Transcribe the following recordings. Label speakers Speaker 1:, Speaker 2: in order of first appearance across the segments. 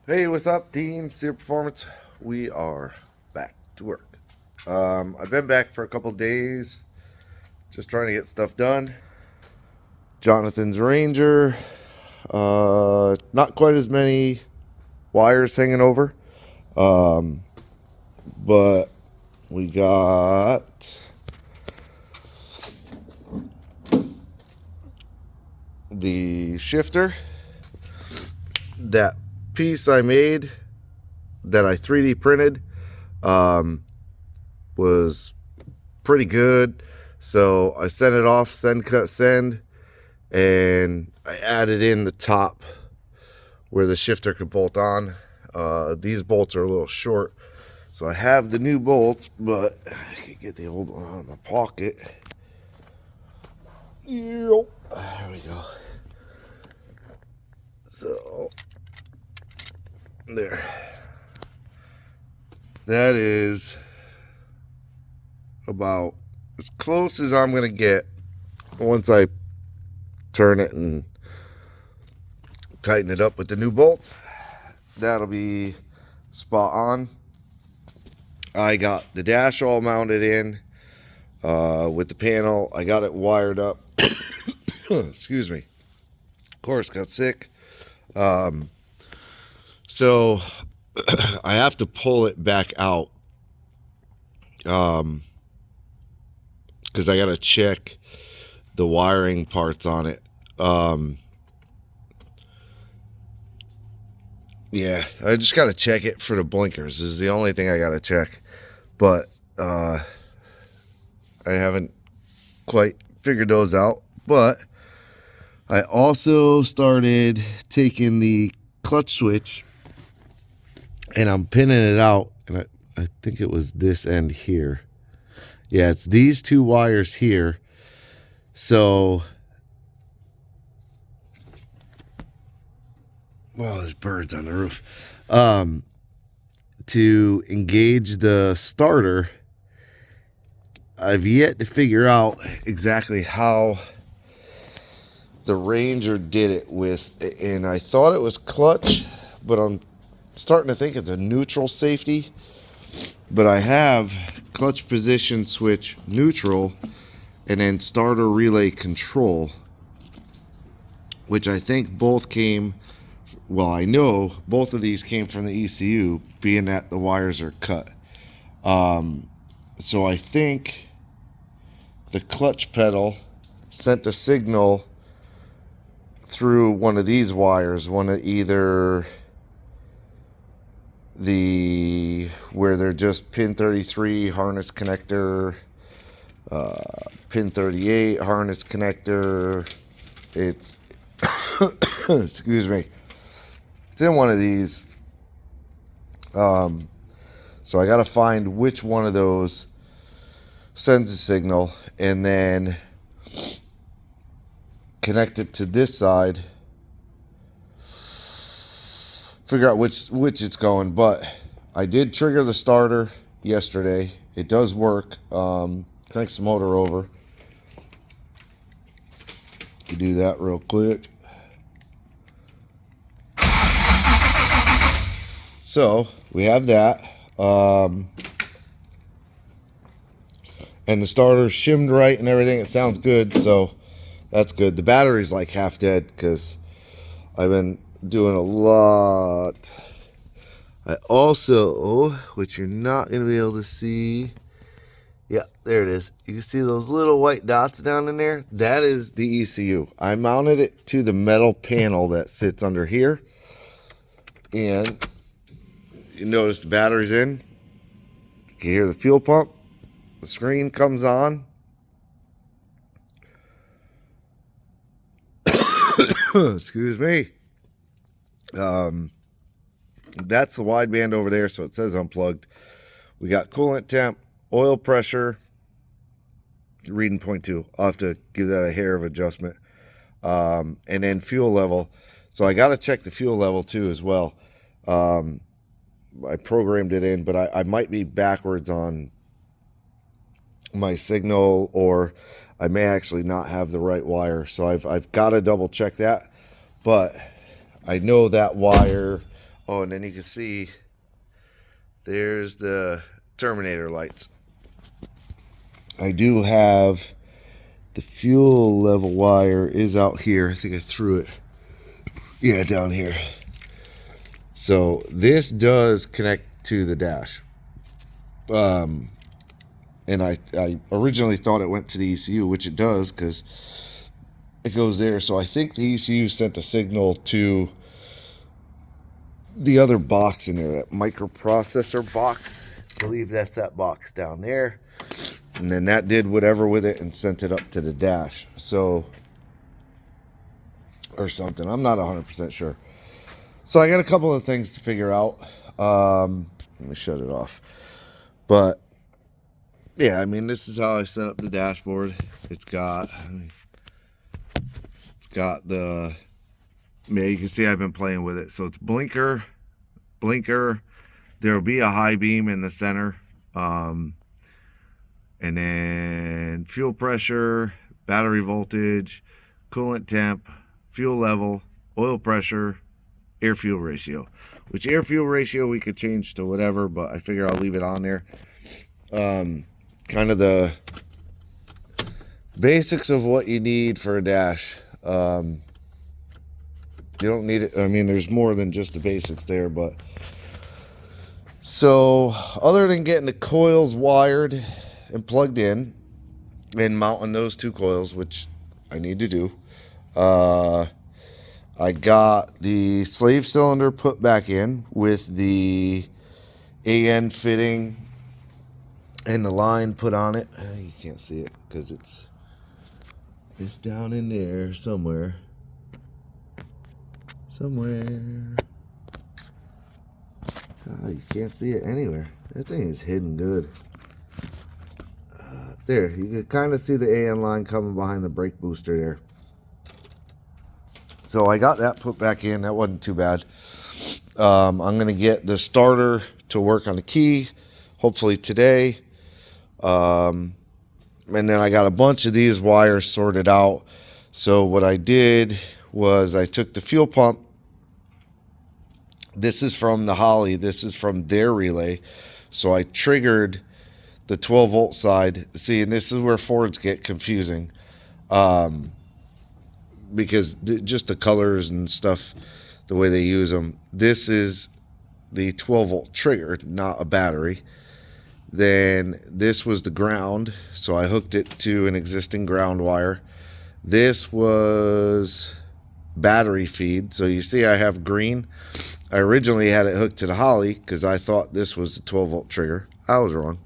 Speaker 1: Hey, what's up, team? SEER Performance. We are back to work. I've been back for a couple days, just trying to get stuff done. Jonathan's Ranger. Not quite as many wires hanging over, but we got the shifter. That piece I made, that I 3D printed, was pretty good. So I sent it off, send, cut, send, and I added in the top where the shifter could bolt on. These bolts are a little short, so I have the new bolts, but I can get the old one out of my pocket. There we go. So there. That is about as close as I'm gonna get once I turn it and tighten it up with the new bolts. That'll be spot on. I got the dash all mounted in with the panel. I got it wired up. Excuse me. Of course, got sick. So I have to pull it back out because I got to check the wiring parts on it. Yeah, I just got to check it for the blinkers. This is the only thing I got to check. But I haven't quite figured those out. But I also started taking the clutch switch and I'm pinning it out. And I think it was this end here. Yeah, it's these two wires here. So, well, there's birds on the roof. To engage the starter, I've yet to figure out exactly how the Ranger did it with, and I thought it was clutch, but I'm starting to think it's a neutral safety. But I have clutch position switch neutral and then starter relay control, which I think both came, well, I know both of these came from the ECU, being that the wires are cut. So I think the clutch pedal sent a signal through one of these wires, one of either the, where they're just pin 33 harness connector, pin 38 harness connector. It's excuse me, it's in one of these. So I got to find which one of those sends a signal and then connect it to this side, figure out which it's going. But I did trigger the starter yesterday. It does work. Crank the motor over. You do that real quick. So we have that. And the starter's shimmed right and everything. It sounds good, so that's good. The battery's like half dead because I've been doing a lot. I also, which you're not going to be able to see, yeah, there it is. You can see those little white dots down in there. That is the ECU. I mounted it to the metal panel that sits under here. And you notice the battery's in. You can hear the fuel pump. The screen comes on. Excuse me. That's the wideband over there, so it says unplugged. We got coolant temp, oil pressure, reading 0.2. I'll have to give that a hair of adjustment. And then fuel level. So I got to check the fuel level too as well. I programmed it in, but I might be backwards on my signal, or I may actually not have the right wire. So I've got to double check that. But I know that wire Oh, and then you can see there's the Terminator lights. I do have the fuel level wire is out here. I think I threw it. Yeah, down here. So this does connect to the dash. And I originally thought it went to the ECU, which it does because it goes there. So I think the ECU sent a signal to the other box in there, that microprocessor box. I believe that's that box down there. And then that did whatever with it and sent it up to the dash. So, or something. I'm not 100% sure. So I got a couple of things to figure out. Let me shut it off. But yeah, I mean, this is how I set up the dashboard. It's got the, yeah, you can see I've been playing with it. So it's blinker. There'll be a high beam in the center. And then fuel pressure, battery voltage, coolant temp, fuel level, oil pressure, air fuel ratio. Which air fuel ratio we could change to whatever, but I figure I'll leave it on there. Kind of the basics of what you need for a dash. You don't need it. I mean, there's more than just the basics there, but so other than getting the coils wired and plugged in and mounting those two coils, which I need to do, I got the slave cylinder put back in with the AN fitting and the line put on it. You can't see it because it's down in there somewhere. You can't see it anywhere. That thing is hidden good. There, you can kind of see the AN line coming behind the brake booster there. So I got that put back in. That wasn't too bad. I'm going to get the starter to work on the key, hopefully today. And then I got a bunch of these wires sorted out. So what I did was I took the fuel pump. This is from the Holley. This is from their relay. So I triggered the 12 volt side. See, and this is where Fords get confusing. Because just the colors and stuff, the way they use them. This is the 12 volt trigger, not a battery. Then this was the ground, so I hooked it to an existing ground wire. This was battery feed. So you see I have green. I originally had it hooked to the Holley because I thought this was the 12 volt trigger. I was wrong.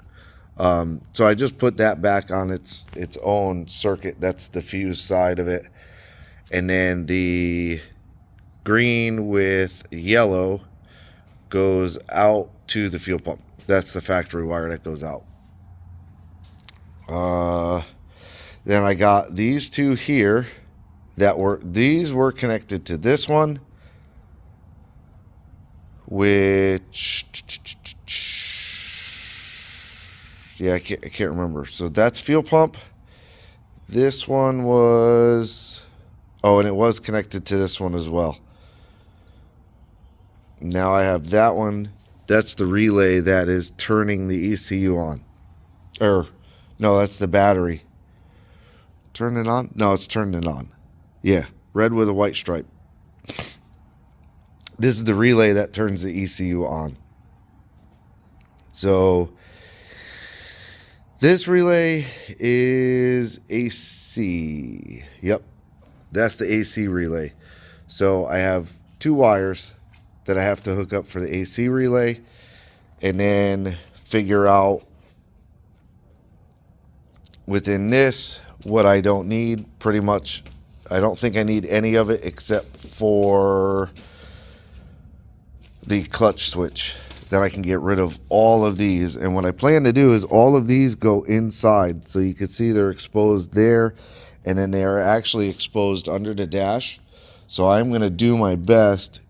Speaker 1: So I just put that back on its own circuit. That's the fuse side of it. And then the green with yellow goes out to the fuel pump. That's the factory wire that goes out. Then I got these two here these were connected to this one, which, yeah, I can't remember. So that's fuel pump. This one was, oh, and it was connected to this one as well. Now I have that one. That's the relay that is turning the ECU on. Or, no, that's the battery. Turn it on? No, it's turning it on. Yeah, red with a white stripe. This is the relay that turns the ECU on. So this relay is AC. Yep, that's the AC relay. So I have two wires that I have to hook up for the AC relay and then figure out within this what I don't need. Pretty much, I don't think I need any of it except for the clutch switch. Then I can get rid of all of these. And what I plan to do is all of these go inside. So you can see they're exposed there. And then they are actually exposed under the dash. So I'm going to do my best.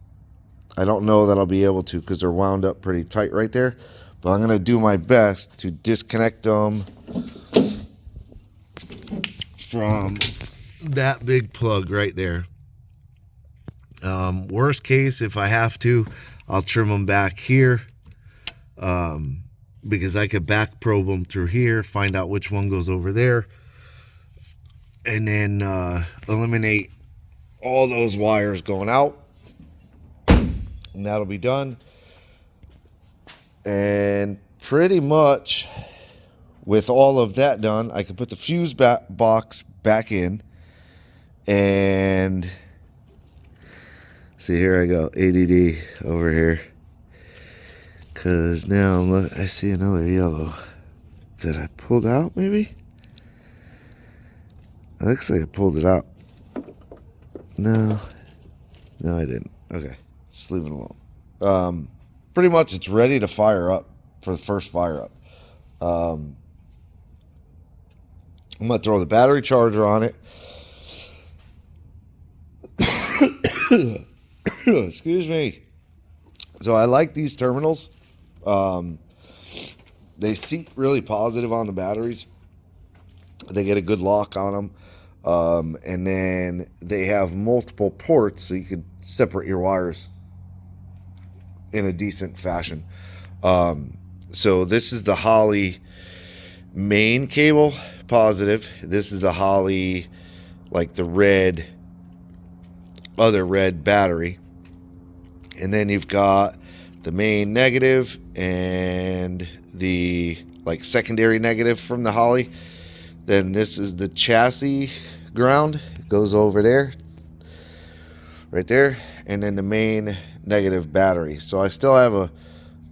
Speaker 1: I don't know that I'll be able to because they're wound up pretty tight right there. But I'm going to do my best to disconnect them from that big plug right there. Worst case, if I have to, I'll trim them back here, because I could back probe them through here, find out which one goes over there, and then eliminate all those wires going out, and that'll be done. And pretty much with all of that done, I can put the fuse box back in. And see, here I go, ADD over here, because now I see another yellow that I pulled out. Maybe it looks like I pulled it out. No, I didn't. Okay, just leave it alone. Pretty much it's ready to fire up for the first fire up. I'm gonna throw the battery charger on it. Excuse me. So I like these terminals. They seat really positive on the batteries. They get a good lock on them. And then they have multiple ports, so you could separate your wires in a decent fashion. So this is the Holley main cable, positive. This is the Holley, like the red, other red battery. And then you've got the main negative and the like secondary negative from the Holley. Then this is the chassis ground. It goes over there, right there. And then the main negative battery. So I still have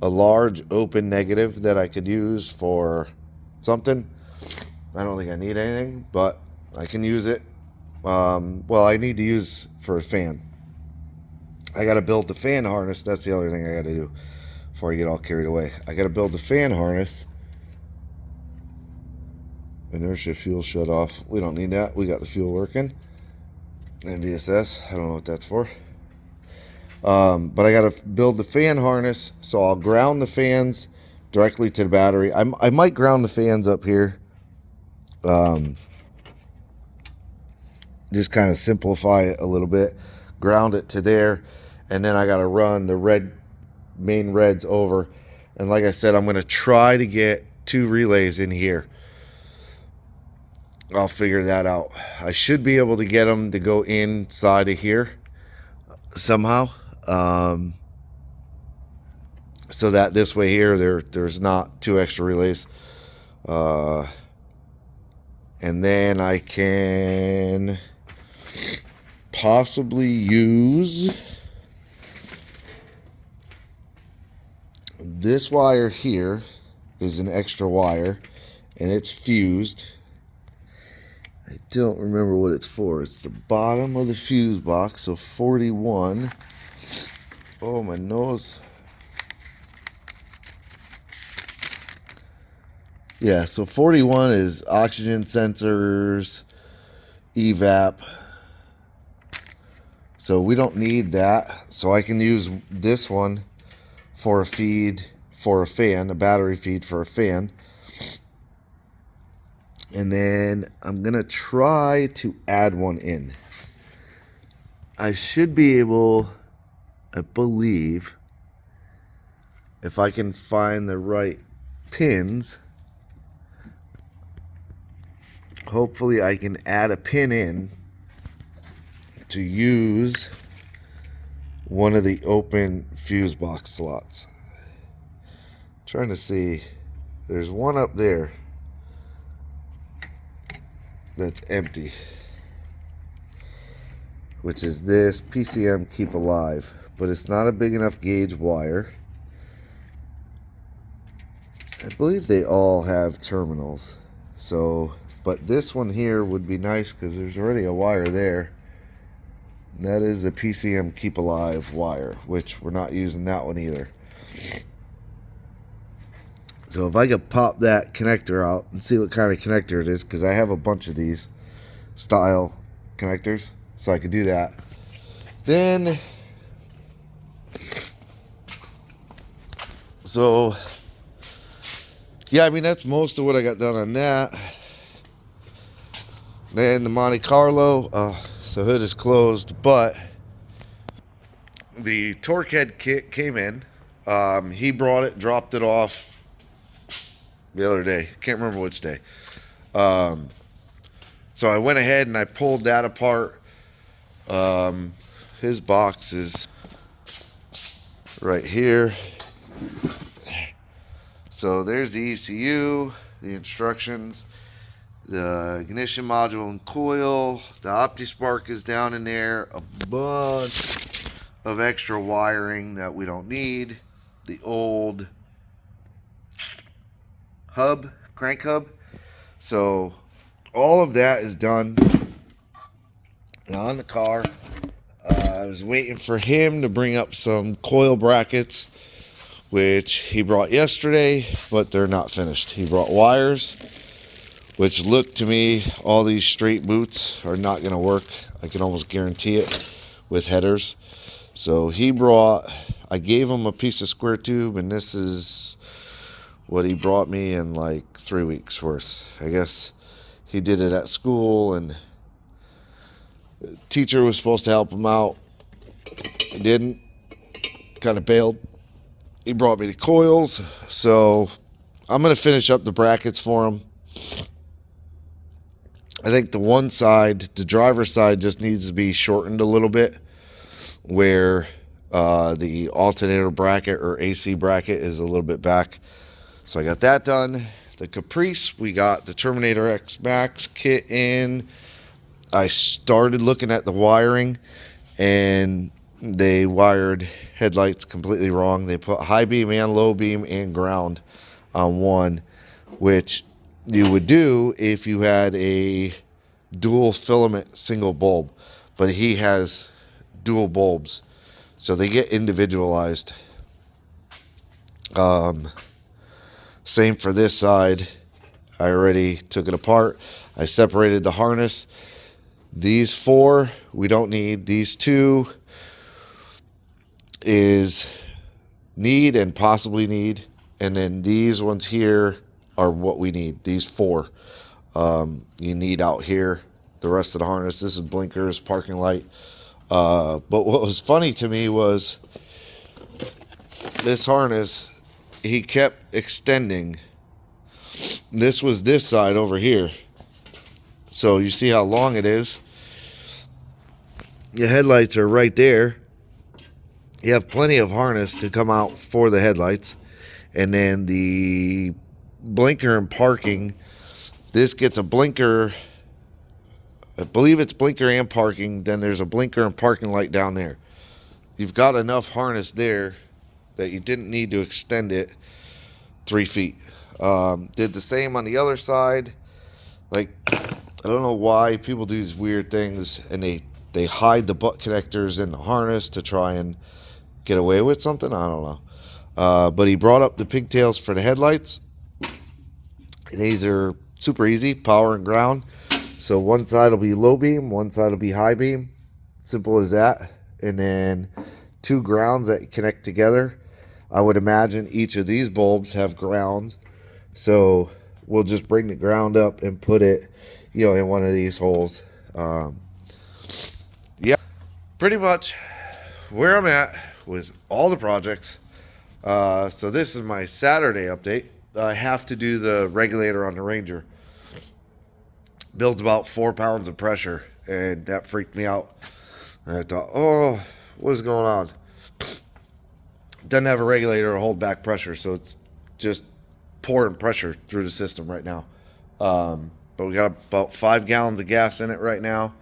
Speaker 1: a large open negative that I could use for something. I don't think I need anything, but I can use it. Well, I need to use for a fan. I got to build the fan harness. That's the other thing I got to do before I get all carried away. I got to build the fan harness. Inertia fuel shut off. We don't need that. We got the fuel working. NVSS. I don't know what that's for. But I got to build the fan harness. So I'll ground the fans directly to the battery. I might ground the fans up here. Just kind of simplify it a little bit. Ground it to there. And then I got to run the main reds over. And like I said, I'm going to try to get 2 relays in here. I'll figure that out. I should be able to get them to go inside of here somehow. So that this way here, there's not 2 extra relays. And then I can possibly use this wire here is an extra wire, and it's fused. I don't remember what it's for. It's the bottom of the fuse box, so 41. Oh, my nose. Yeah, so 41 is oxygen sensors, evap. So we don't need that. So I can use this one for a feed for a fan, a battery feed for a fan. And then I'm going to try to add one in. I should be able, I believe, if I can find the right pins, hopefully I can add a pin in to use one of the open fuse box slots. Trying to see, there's one up there that's empty, which is this PCM Keep Alive, but it's not a big enough gauge wire. I believe they all have terminals, so, but this one here would be nice because there's already a wire there. That is the PCM Keep Alive wire, which we're not using that one either. So if I could pop that connector out and see what kind of connector it is, because I have a bunch of these style connectors, so I could do that. Then, so, yeah, I mean, that's most of what I got done on that. Then the Monte Carlo, the hood is closed, but the torque head kit came in. He brought it, dropped it off the other day. Can't remember which day. So I went ahead and I pulled that apart. His box is right here. So there's the ECU, the instructions, the ignition module and coil. The OptiSpark is down in there. A bunch of extra wiring that we don't need. The old hub, crank hub. So all of that is done. Now on the car, I was waiting for him to bring up some coil brackets, which he brought yesterday, but they're not finished. He brought wires, which look to me, all these straight boots are not going to work. I can almost guarantee it with headers. So I gave him a piece of square tube, and this is what he brought me in like 3 weeks worth. I guess he did it at school, and the teacher was supposed to help him out. He didn't. Kind of bailed. He brought me the coils, so I'm going to finish up the brackets for him. I think the one side, the driver's side, just needs to be shortened a little bit, where the alternator bracket or AC bracket is a little bit back. So I got that done. The Caprice, we got the Terminator X Max kit in. I started looking at the wiring, and they wired headlights completely wrong. They put high beam and low beam and ground on one, which you would do if you had a dual filament single bulb, but he has dual bulbs, so they get individualized. Same for this side. I already took it apart. I separated the harness. These 4 we don't need. These 2 is need and possibly need, and then these ones here are what we need. These 4 you need out here. The rest of the harness, this is blinkers, parking light. But what was funny to me was this harness, he kept extending. This was this side over here. So you see how long it is. Your headlights are right there. You have plenty of harness to come out for the headlights. And then the blinker and parking, this gets a blinker. I believe it's blinker and parking. Then there's a blinker and parking light down there. You've got enough harness there that you didn't need to extend it 3 feet. Did the same on the other side. Like, I don't know why people do these weird things, and they hide the butt connectors in the harness to try and get away with something. I don't know. But he brought up the pigtails for the headlights. These are super easy, power and ground. So one side will be low beam, one side will be high beam. Simple as that. And then 2 grounds that connect together. I would imagine each of these bulbs have grounds. So we'll just bring the ground up and put it, in one of these holes. Yeah, pretty much where I'm at with all the projects. So this is my Saturday update. I have to do the regulator on the Ranger. Builds about 4 pounds of pressure, and that freaked me out. And I thought, oh, what is going on? Doesn't have a regulator to hold back pressure, so it's just pouring pressure through the system right now. But we got about 5 gallons of gas in it right now,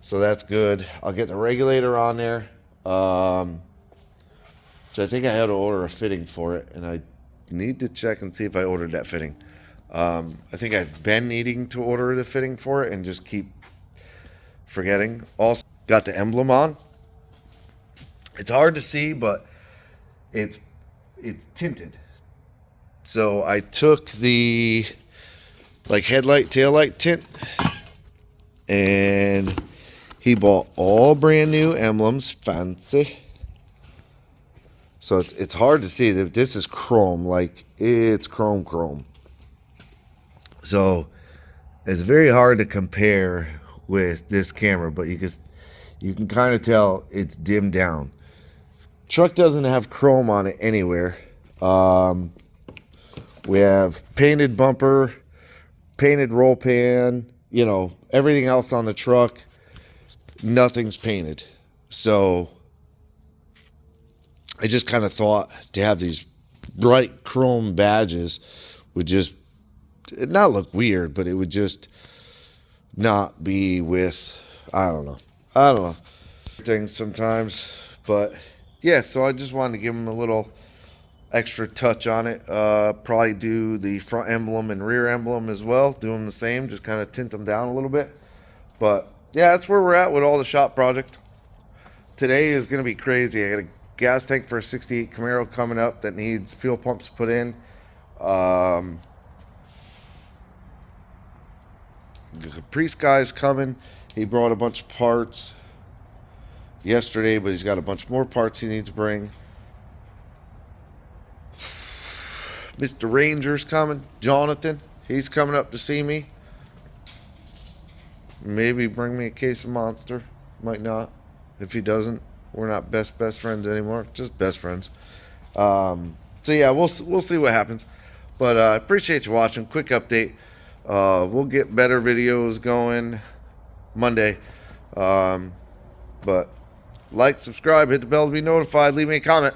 Speaker 1: so that's good. I'll get the regulator on there. So I think I had to order a fitting for it, and I need to check and see if I ordered that fitting. I think I've been needing to order the fitting for it and just keep forgetting. Also got the emblem on. It's hard to see, but it's tinted. So I took the headlight, taillight tint, and he bought all brand new emblems, fancy. So it's hard to see that this is chrome, it's chrome. So it's very hard to compare with this camera, but you can kind of tell it's dimmed down. Truck doesn't have chrome on it anywhere. We have painted bumper, painted roll pan, you know, everything else on the truck, nothing's painted. So I just kind of thought to have these bright chrome badges would just not look weird, but it would just not be with, I don't know things sometimes. But yeah, so I just wanted to give them a little extra touch on it. Probably do the front emblem and rear emblem as well, do them the same, just kind of tint them down a little bit. But yeah, that's where we're at with all the shop project. Today is going to be crazy. I got a gas tank for a 68 Camaro coming up that needs fuel pumps put in. The Caprice guy's coming. He brought a bunch of parts yesterday, but he's got a bunch more parts he needs to bring. Mr. Ranger's coming. Jonathan, he's coming up to see me. Maybe bring me a case of Monster. Might not. If he doesn't, we're not best friends anymore. Just best friends. So yeah, we'll see what happens. But I appreciate you watching. Quick update. We'll get better videos going Monday. But like, subscribe, hit the bell to be notified. Leave me a comment.